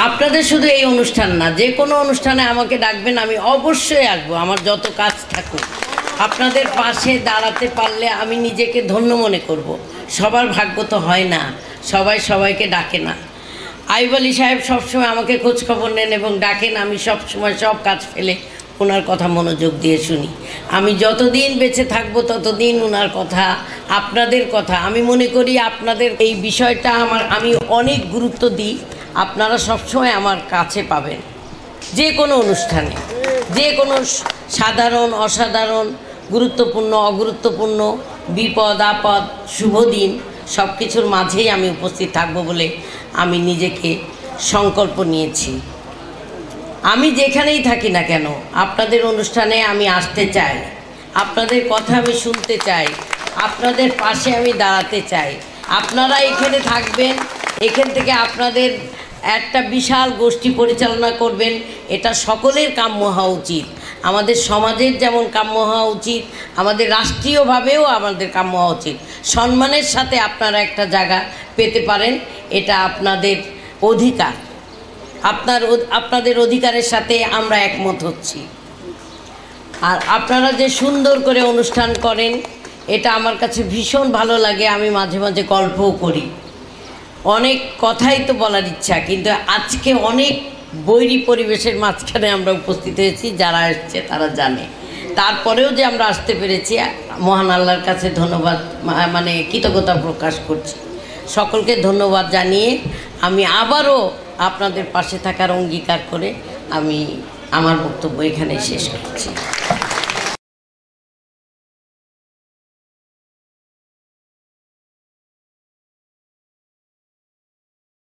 আপনাদের শুধু এই অনুষ্ঠান না, যে কোনো অনুষ্ঠানে আমাকে ডাকবেন, আমি অবশ্যই আসবো, আমার যত কাজ থাকুক। আপনাদের পাশে দাঁড়াতে পারলে আমি নিজেকে ধন্য মনে করব। সবার ভাগ্য তো হয় না, সবাই সবাইকে ডাকে না। আইয়ুব আলী সাহেব সবসময় আমাকে খোঁজখবর নেন এবং ডাকেন, আমি সবসময় সব কাজ ফেলে ওনার কথা মনোযোগ দিয়ে শুনি। আমি যতদিন বেঁচে থাকবো ততদিন ওনার কথা, আপনাদের কথা, আমি মনে করি আপনাদের এই বিষয়টা আমি অনেক গুরুত্ব দিই। আপনারা সবসময় আমার কাছে পাবেন, যে কোনো অনুষ্ঠানে, যে কোনো সাধারণ অসাধারণ, গুরুত্বপূর্ণ অগুরুত্বপূর্ণ, বিপদ আপদ, শুভ দিন, সব কিছুর মাঝেই আমি উপস্থিত থাকবো বলে আমি নিজেকে সংকল্প নিয়েছি। আমি যেখানেই থাকি না কেন আপনাদের অনুষ্ঠানে আমি আসতে চাই, আপনাদের কথা আমি শুনতে চাই, আপনাদের পাশে আমি দাঁড়াতে চাই। আপনারা এখানে থাকবেন, এখান থেকে আপনাদের একটা বিশাল গোষ্ঠী পরিচালনা করবেন, এটা সকলের কাম্য হওয়া উচিত। আমাদের সমাজের যেমন কাম্য হওয়া উচিত, আমাদের রাষ্ট্রীয়ভাবেও আমাদের কাম্য হওয়া উচিত। সম্মানের সাথে আপনারা একটা জায়গা পেতে পারেন, এটা আপনাদের অধিকার। আপনাদের অধিকারের সাথে আমরা একমত হচ্ছি। আর আপনারা যে সুন্দর করে অনুষ্ঠান করেন, এটা আমার কাছে ভীষণ ভালো লাগে। আমি মাঝে মাঝে গল্পও করি, অনেক কথাই তো বলার ইচ্ছা, কিন্তু আজকে অনেক বৈরী পরিবেশের মাঝখানে আমরা উপস্থিত হয়েছি, যারা এসছে তারা জানে। তারপরেও যে আমরা আসতে পেরেছি, মহান আল্লাহর কাছে ধন্যবাদ, মানে কৃতজ্ঞতা প্রকাশ করছি। সকলকে ধন্যবাদ জানিয়ে আমি আবারও আপনাদের পাশে থাকার অঙ্গীকার করে আমি আমার বক্তব্য এখানে শেষ করছি।